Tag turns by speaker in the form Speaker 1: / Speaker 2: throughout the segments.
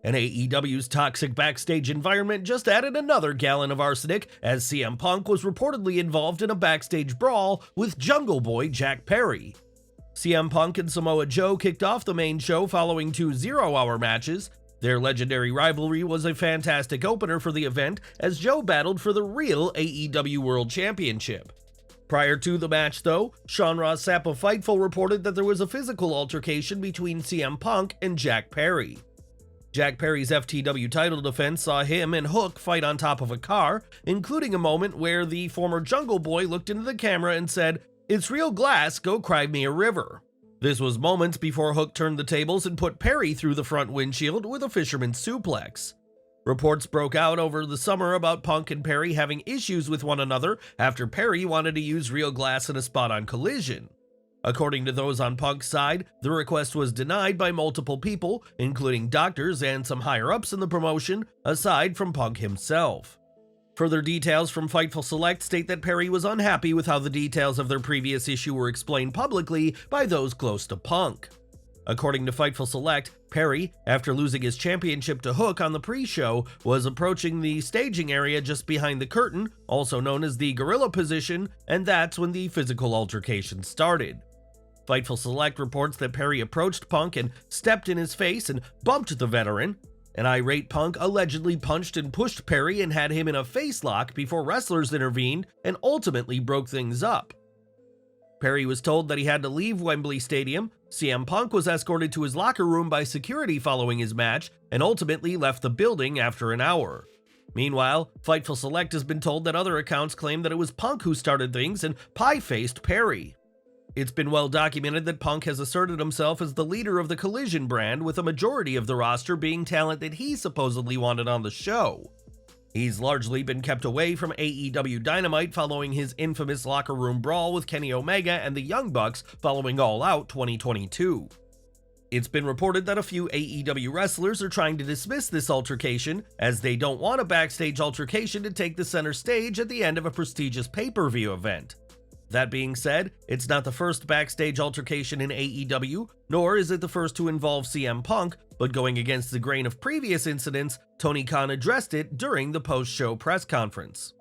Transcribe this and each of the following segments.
Speaker 1: And AEW's toxic backstage environment just added another gallon of arsenic as CM Punk was reportedly involved in a backstage brawl with Jungle Boy Jack Perry. CM Punk and Samoa Joe kicked off the main show following 2 zero-hour matches. Their legendary rivalry was a fantastic opener for the event as Joe battled for the real AEW World Championship. Prior to the match though, Sean Ross Sapp of Fightful reported that there was a physical altercation between CM Punk and Jack Perry. Jack Perry's FTW title defense saw him and Hook fight on top of a car, including a moment where the former Jungle Boy looked into the camera and said, "It's real glass, go cry me a river." This was moments before Hook turned the tables and put Perry through the front windshield with a fisherman's suplex. Reports broke out over the summer about Punk and Perry having issues with one another after Perry wanted to use real glass in a spot on Collision. According to those on Punk's side, the request was denied by multiple people, including doctors and some higher-ups in the promotion, aside from Punk himself. Further details from Fightful Select state that Perry was unhappy with how the details of their previous issue were explained publicly by those close to Punk. According to Fightful Select, Perry, after losing his championship to Hook on the pre-show, was approaching the staging area just behind the curtain, also known as the gorilla position, and that's when the physical altercation started. Fightful Select reports that Perry approached Punk and stepped in his face and bumped the veteran. An irate Punk allegedly punched and pushed Perry and had him in a face lock before wrestlers intervened and ultimately broke things up. Perry was told that he had to leave Wembley Stadium. CM Punk was escorted to his locker room by security following his match and ultimately left the building after an hour. Meanwhile, Fightful Select has been told that other accounts claim that it was Punk who started things and pie-faced Perry. It's been well documented that Punk has asserted himself as the leader of the Collision brand, with a majority of the roster being talent that he supposedly wanted on the show. He's largely been kept away from AEW Dynamite following his infamous locker room brawl with Kenny Omega and the Young Bucks following All Out 2022. It's been reported that a few AEW wrestlers are trying to dismiss this altercation, as they don't want a backstage altercation to take the center stage at the end of a prestigious pay-per-view event. That being said, it's not the first backstage altercation in AEW, nor is it the first to involve CM Punk, but going against the grain of previous incidents, Tony Khan addressed it during the post-show press conference.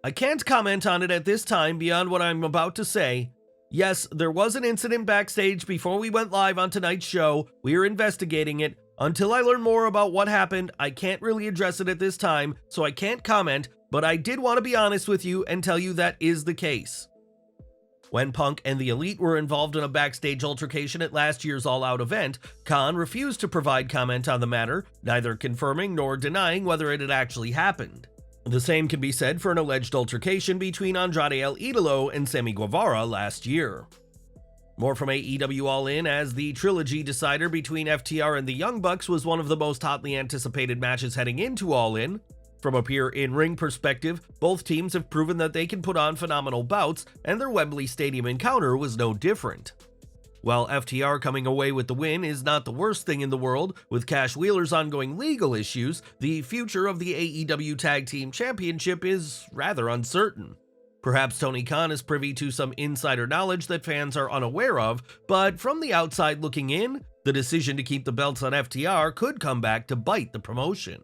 Speaker 1: "I can't comment on it at this time beyond what I'm about to say. Yes, there was an incident backstage before we went live on tonight's show. We are investigating it. Until I learn more about what happened, I can't really address it at this time, so I can't comment, but I did want to be honest with you and tell you that is the case." When Punk and the Elite were involved in a backstage altercation at last year's All Out event, Khan refused to provide comment on the matter, neither confirming nor denying whether it had actually happened. The same can be said for an alleged altercation between Andrade El Idolo and Sammy Guevara last year. More from AEW All In, as the trilogy decider between FTR and the Young Bucks was one of the most hotly anticipated matches heading into All In. From a pure in-ring perspective, both teams have proven that they can put on phenomenal bouts, and their Wembley Stadium encounter was no different. While FTR coming away with the win is not the worst thing in the world, with Cash Wheeler's ongoing legal issues, the future of the AEW Tag Team Championship is rather uncertain. Perhaps Tony Khan is privy to some insider knowledge that fans are unaware of, but from the outside looking in, the decision to keep the belts on FTR could come back to bite the promotion.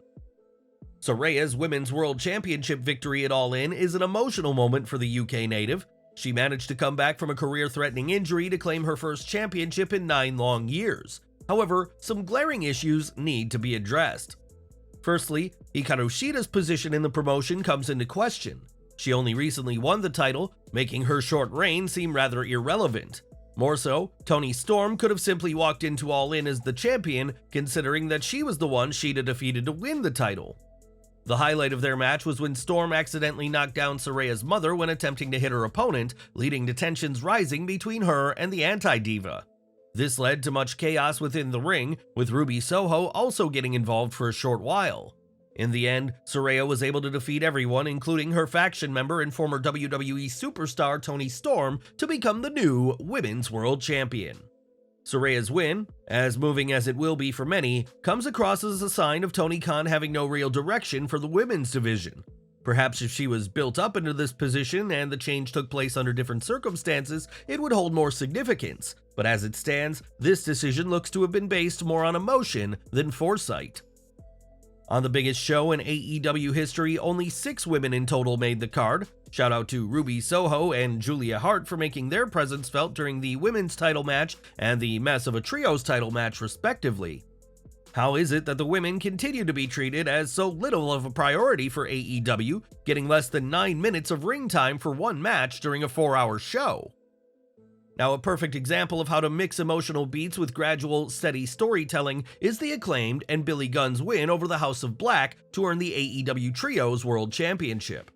Speaker 1: Saraya's Women's World Championship victory at All In is an emotional moment for the UK native. She managed to come back from a career-threatening injury to claim her first championship in 9 long years. However, some glaring issues need to be addressed. Firstly, Hikaru Shida's position in the promotion comes into question. She only recently won the title, making her short reign seem rather irrelevant. More so, Toni Storm could have simply walked into All In as the champion, considering that she was the one Shida defeated to win the title. The highlight of their match was when Storm accidentally knocked down Saraya's mother when attempting to hit her opponent, leading to tensions rising between her and the anti-diva. This led to much chaos within the ring, with Ruby Soho also getting involved for a short while. In the end, Saraya was able to defeat everyone, including her faction member and former WWE superstar Toni Storm, to become the new Women's World Champion. Saraya's win, as moving as it will be for many, comes across as a sign of Tony Khan having no real direction for the women's division. Perhaps if she was built up into this position and the change took place under different circumstances, it would hold more significance. But as it stands, this decision looks to have been based more on emotion than foresight. On the biggest show in AEW history, only 6 women in total made the card. Shout out to Ruby Soho and Julia Hart for making their presence felt during the women's title match and the mess of a trios title match respectively. How is it that the women continue to be treated as so little of a priority for AEW, getting less than 9 minutes of ring time for one match during a 4-hour show? Now, a perfect example of how to mix emotional beats with gradual, steady storytelling is the Acclaimed and Billy Gunn's win over the House of Black to earn the AEW Trios World Championship.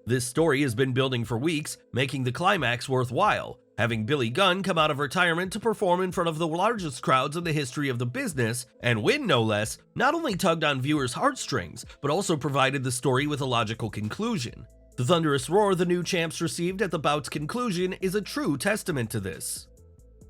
Speaker 1: This story has been building for weeks, making the climax worthwhile, having Billy Gunn come out of retirement to perform in front of the largest crowds in the history of the business, and win no less, not only tugged on viewers' heartstrings, but also provided the story with a logical conclusion. The thunderous roar the new champs received at the bout's conclusion is a true testament to this.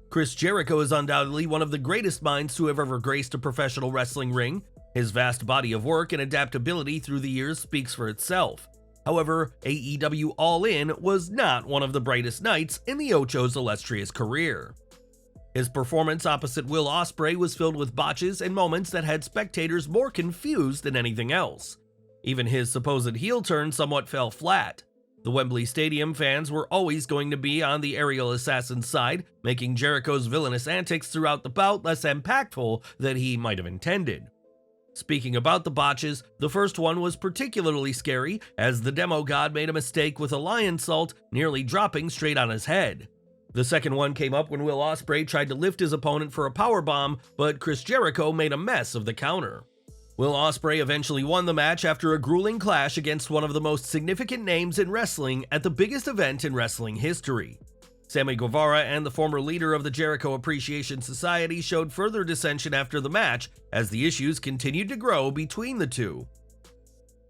Speaker 1: Chris Jericho is undoubtedly one of the greatest minds to have ever graced a professional wrestling ring. His vast body of work and adaptability through the years speaks for itself. However, AEW All In was not one of the brightest nights in the Ocho's illustrious career. His performance opposite Will Ospreay was filled with botches and moments that had spectators more confused than anything else. Even his supposed heel turn somewhat fell flat. The Wembley Stadium fans were always going to be on the aerial assassin's side, making Jericho's villainous antics throughout the bout less impactful than he might have intended. Speaking about the botches, the first one was particularly scary as the demo god made a mistake with a lion salt, nearly dropping straight on his head. The second one came up when Will Ospreay tried to lift his opponent for a powerbomb, but Chris Jericho made a mess of the counter. Will Ospreay eventually won the match after a grueling clash against one of the most significant names in wrestling at the biggest event in wrestling history. Sammy Guevara and the former leader of the Jericho Appreciation Society showed further dissension after the match as the issues continued to grow between the two.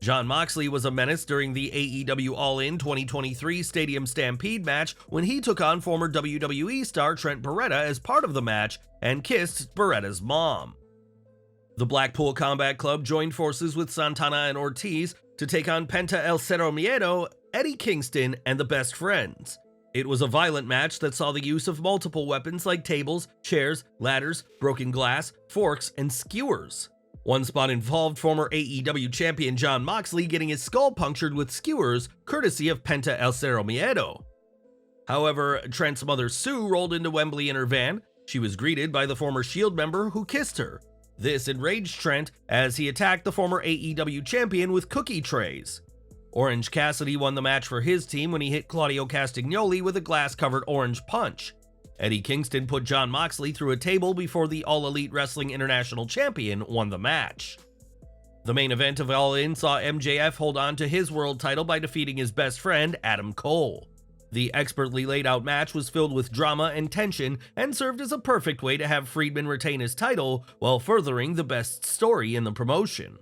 Speaker 1: Jon Moxley was a menace during the AEW All In 2023 Stadium Stampede match when he took on former WWE star Trent Beretta as part of the match and kissed Beretta's mom. The Blackpool Combat Club joined forces with Santana and Ortiz to take on Penta El Cero Miedo, Eddie Kingston, and the Best Friends. It was a violent match that saw the use of multiple weapons like tables, chairs, ladders, broken glass, forks, and skewers. One spot involved former AEW champion Jon Moxley getting his skull punctured with skewers, courtesy of Penta El Cero Miedo. However, Trent's mother Sue rolled into Wembley in her van. She was greeted by the former Shield member who kissed her. This enraged Trent as he attacked the former AEW champion with cookie trays. Orange Cassidy won the match for his team when he hit Claudio Castagnoli with a glass-covered orange punch. Eddie Kingston put Jon Moxley through a table before the All Elite Wrestling International Champion won the match. The main event of All In saw MJF hold on to his world title by defeating his best friend, Adam Cole. The expertly laid out match was filled with drama and tension and served as a perfect way to have Friedman retain his title while furthering the best story in the promotion.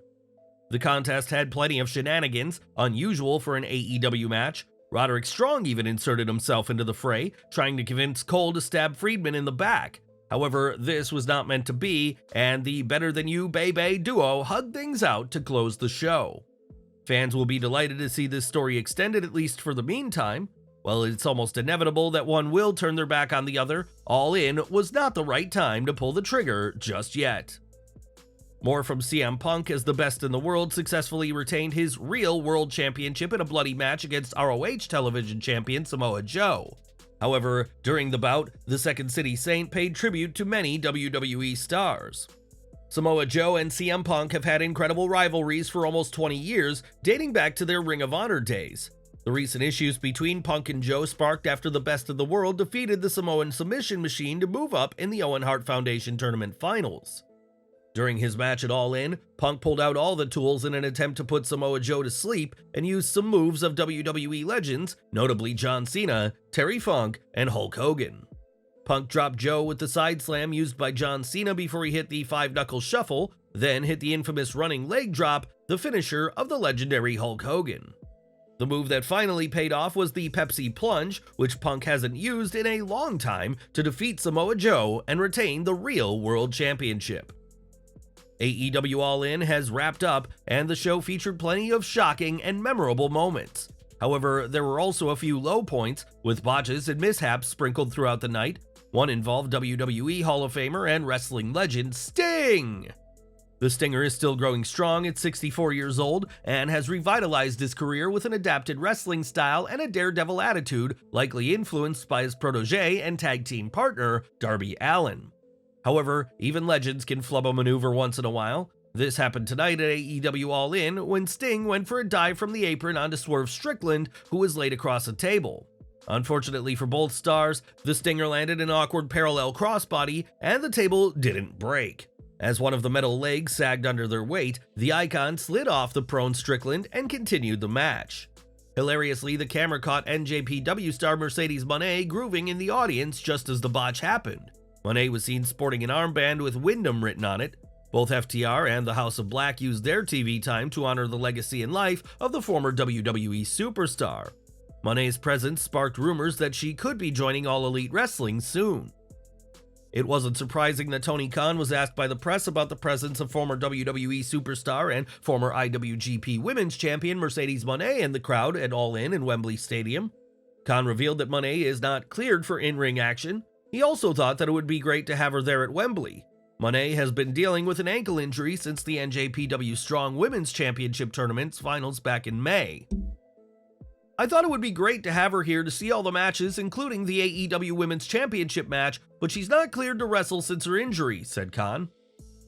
Speaker 1: The contest had plenty of shenanigans, unusual for an AEW match. Roderick Strong even inserted himself into the fray, trying to convince Cole to stab Friedman in the back. However, this was not meant to be, and the Better Than You Bebe duo hugged things out to close the show. Fans will be delighted to see this story extended at least for the meantime. While it's almost inevitable that one will turn their back on the other, All In was not the right time to pull the trigger just yet. More from CM Punk as the best in the world successfully retained his real world championship in a bloody match against ROH television champion Samoa Joe. However, during the bout, the Second City Saint paid tribute to many WWE stars. Samoa Joe and CM Punk have had incredible rivalries for almost 20 years, dating back to their Ring of Honor days. The recent issues between Punk and Joe sparked after the Best of the World defeated the Samoan Submission Machine to move up in the Owen Hart Foundation Tournament Finals. During his match at All In, Punk pulled out all the tools in an attempt to put Samoa Joe to sleep and used some moves of WWE legends, notably John Cena, Terry Funk, and Hulk Hogan. Punk dropped Joe with the side slam used by John Cena before he hit the five-knuckle shuffle, then hit the infamous running leg drop, the finisher of the legendary Hulk Hogan. The move that finally paid off was the Pepsi Plunge, which Punk hasn't used in a long time to defeat Samoa Joe and retain the real World Championship. AEW All In has wrapped up, and the show featured plenty of shocking and memorable moments. However, there were also a few low points, with botches and mishaps sprinkled throughout the night. One involved WWE Hall of Famer and wrestling legend Sting! The Stinger is still growing strong at 64 years old and has revitalized his career with an adapted wrestling style and a daredevil attitude, likely influenced by his protege and tag team partner, Darby Allin. However, even legends can flub a maneuver once in a while. This happened tonight at AEW All In when Sting went for a dive from the apron onto Swerve Strickland, who was laid across a table. Unfortunately for both stars, the Stinger landed an awkward parallel crossbody and the table didn't break. As one of the metal legs sagged under their weight, the icon slid off the prone Strickland and continued the match. Hilariously, the camera caught NJPW star Mercedes Moné grooving in the audience just as the botch happened. Moné was seen sporting an armband with Wyndham written on it. Both FTR and the House of Black used their TV time to honor the legacy and life of the former WWE superstar. Moné's presence sparked rumors that she could be joining All Elite Wrestling soon. It wasn't surprising that Tony Khan was asked by the press about the presence of former WWE superstar and former IWGP Women's Champion Mercedes Moné in the crowd at All In Wembley Stadium. Khan revealed that Moné is not cleared for in-ring action. He also thought that it would be great to have her there at Wembley. Moné has been dealing with an ankle injury since the NJPW Strong Women's Championship Tournament's finals back in May. I thought it would be great to have her here to see all the matches, including the AEW Women's Championship match, but she's not cleared to wrestle since her injury, said Khan.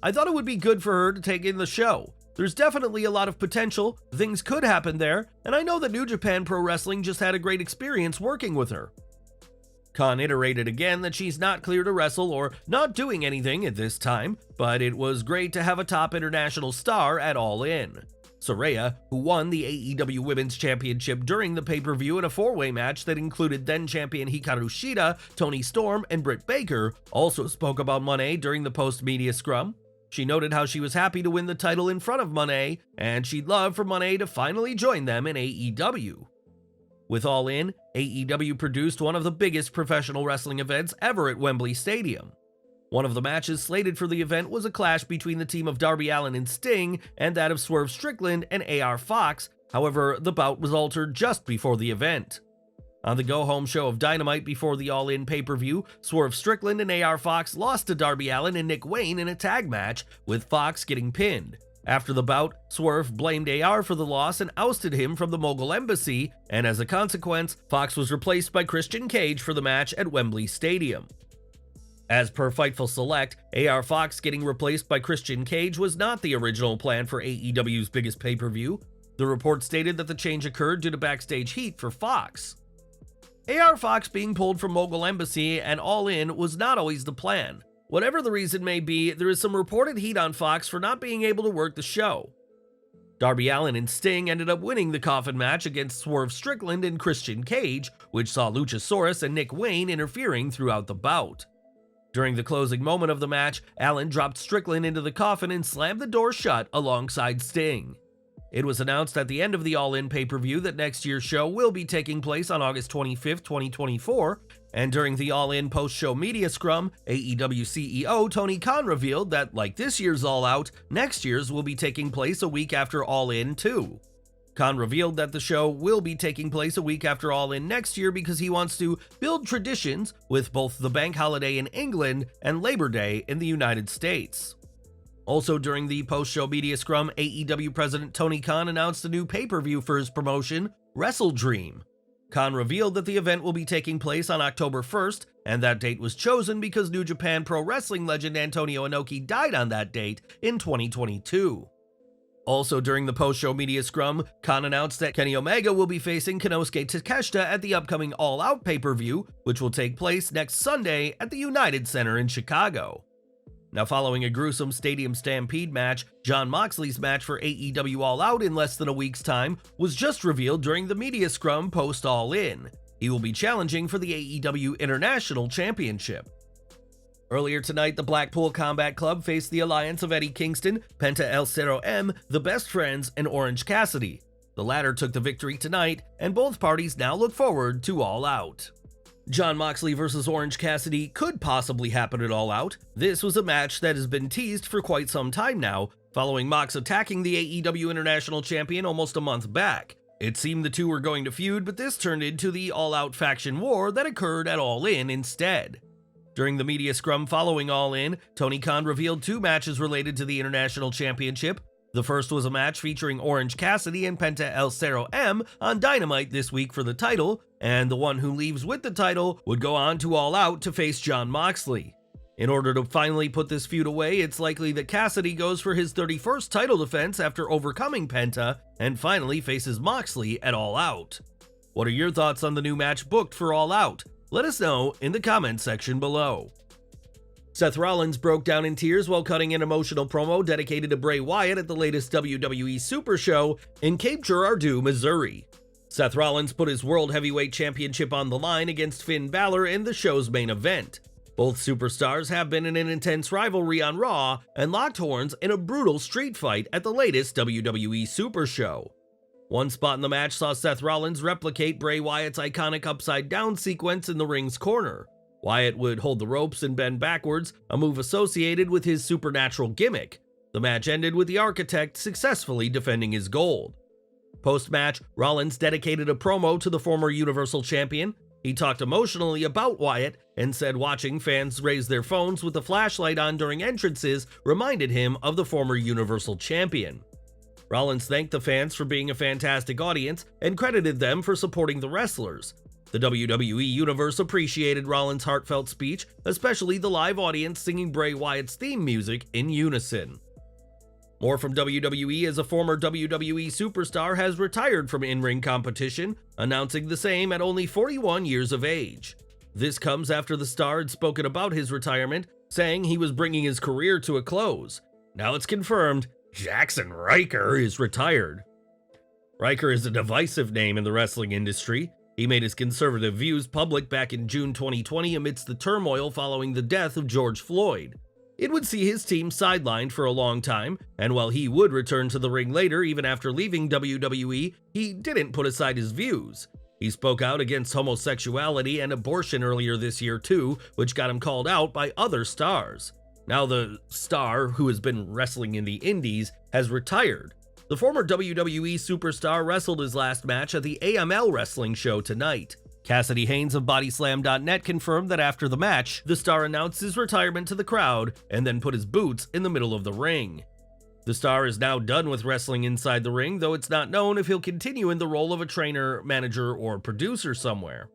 Speaker 1: I thought it would be good for her to take in the show. There's definitely a lot of potential, things could happen there, and I know that New Japan Pro Wrestling just had a great experience working with her. Khan iterated again that she's not clear to wrestle or not doing anything at this time, but it was great to have a top international star at All In. Saraya, who won the AEW Women's Championship during the pay-per-view in a four-way match that included then-champion Hikaru Shida, Toni Storm, and Britt Baker, also spoke about Moné during the post-media scrum. She noted how she was happy to win the title in front of Moné, and she'd love for Moné to finally join them in AEW. With All In, AEW produced one of the biggest professional wrestling events ever at Wembley Stadium. One of the matches slated for the event was a clash between the team of Darby Allin and Sting and that of Swerve Strickland and AR Fox. However, the bout was altered just before the event. On the go-home show of Dynamite before the All In pay-per-view, Swerve Strickland and AR Fox lost to Darby Allin and Nick Wayne in a tag match, with Fox getting pinned. After the bout, Swerve blamed AR for the loss and ousted him from the Mogul Embassy, and as a consequence, Fox was replaced by Christian Cage for the match at Wembley Stadium. As per Fightful Select, AR Fox getting replaced by Christian Cage was not the original plan for AEW's biggest pay-per-view. The report stated that the change occurred due to backstage heat for Fox. AR Fox being pulled from Mogul Embassy and All In was not always the plan. Whatever the reason may be, there is some reported heat on Fox for not being able to work the show. Darby Allin and Sting ended up winning the coffin match against Swerve Strickland and Christian Cage, which saw Luchasaurus and Nick Wayne interfering throughout the bout. During the closing moment of the match, Allin dropped Strickland into the coffin and slammed the door shut alongside Sting. It was announced at the end of the All In pay-per-view that next year's show will be taking place on August 25th, 2024, and during the All In post-show media scrum, AEW CEO Tony Khan revealed that, like this year's All Out, next year's will be taking place a week after All In too. Khan revealed that the show will be taking place a week after All In next year because he wants to build traditions with both the bank holiday in England and Labor Day in the United States. Also during the post-show media scrum, AEW President Tony Khan announced a new pay-per-view for his promotion, WrestleDream. Khan revealed that the event will be taking place on October 1st, and that date was chosen because New Japan Pro Wrestling legend Antonio Inoki died on that date in 2022. Also during the post-show media scrum, Khan announced that Kenny Omega will be facing Konosuke Takeshita at the upcoming All Out pay-per-view, which will take place next Sunday at the United Center in Chicago. Now, following a gruesome Stadium Stampede match, Jon Moxley's match for AEW All Out in less than a week's time was just revealed during the media scrum post-All In. He will be challenging for the AEW International Championship. Earlier tonight, the Blackpool Combat Club faced the alliance of Eddie Kingston, Penta El Zero M, The Best Friends, and Orange Cassidy. The latter took the victory tonight, and both parties now look forward to All Out. Jon Moxley vs. Orange Cassidy could possibly happen at All Out. This was a match that has been teased for quite some time now, following Mox attacking the AEW International Champion almost a month back. It seemed the two were going to feud, but this turned into the All Out faction war that occurred at All In instead. During the media scrum following All In, Tony Khan revealed two matches related to the International Championship. The first was a match featuring Orange Cassidy and Penta El Zero M on Dynamite this week for the title, and the one who leaves with the title would go on to All Out to face Jon Moxley. In order to finally put this feud away, it's likely that Cassidy goes for his 31st title defense after overcoming Penta and finally faces Moxley at All Out. What are your thoughts on the new match booked for All Out? Let us know in the comments section below. Seth Rollins broke down in tears while cutting an emotional promo dedicated to Bray Wyatt at the latest WWE Super Show in Cape Girardeau, Missouri. Seth Rollins put his World Heavyweight Championship on the line against Finn Balor in the show's main event. Both superstars have been in an intense rivalry on Raw and locked horns in a brutal street fight at the latest WWE Super Show. One spot in the match saw Seth Rollins replicate Bray Wyatt's iconic upside-down sequence in the ring's corner. Wyatt would hold the ropes and bend backwards, a move associated with his supernatural gimmick. The match ended with the Architect successfully defending his gold. Post-match, Rollins dedicated a promo to the former Universal Champion. He talked emotionally about Wyatt and said watching fans raise their phones with the flashlight on during entrances reminded him of the former Universal Champion. Rollins thanked the fans for being a fantastic audience and credited them for supporting the wrestlers. The WWE Universe appreciated Rollins' heartfelt speech, especially the live audience singing Bray Wyatt's theme music in unison. More from WWE as a former WWE superstar has retired from in-ring competition, announcing the same at only 41 years of age. This comes after the star had spoken about his retirement, saying he was bringing his career to a close. Now it's confirmed, Jaxson Ryker is retired. Ryker is a divisive name in the wrestling industry. He made his conservative views public back in June 2020 amidst the turmoil following the death of George Floyd. It would see his team sidelined for a long time, and while he would return to the ring later even after leaving WWE, he didn't put aside his views. He spoke out against homosexuality and abortion earlier this year too, which got him called out by other stars. Now the star, who has been wrestling in the indies, has retired. The former WWE superstar wrestled his last match at the AML wrestling show tonight. Cassidy Haynes of Bodyslam.net confirmed that after the match, the star announced his retirement to the crowd and then put his boots in the middle of the ring. The star is now done with wrestling inside the ring, though it's not known if he'll continue in the role of a trainer, manager, or producer somewhere.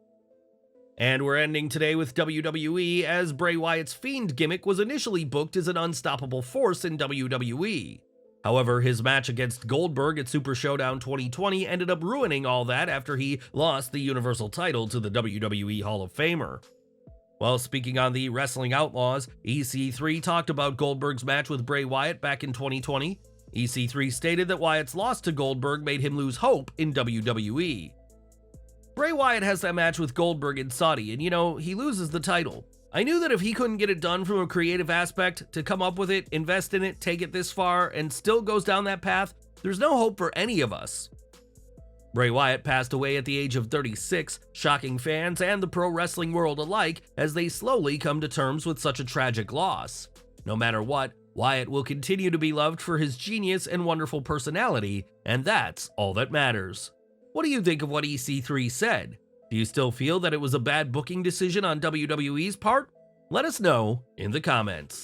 Speaker 1: And we're ending today with WWE, as Bray Wyatt's Fiend gimmick was initially booked as an unstoppable force in WWE. However, his match against Goldberg at Super Showdown 2020 ended up ruining all that after he lost the Universal title to the WWE Hall of Famer. While speaking on the Wrestling Outlaws, EC3 talked about Goldberg's match with Bray Wyatt back in 2020. EC3 stated that Wyatt's loss to Goldberg made him lose hope in WWE. Bray Wyatt has that match with Goldberg in Saudi, and he loses the title. I knew that if he couldn't get it done from a creative aspect, to come up with it, invest in it, take it this far, and still goes down that path, there's no hope for any of us. Bray Wyatt passed away at the age of 36, shocking fans and the pro wrestling world alike as they slowly come to terms with such a tragic loss. No matter what, Wyatt will continue to be loved for his genius and wonderful personality, and that's all that matters. What do you think of what EC3 said? Do you still feel that it was a bad booking decision on WWE's part? Let us know in the comments.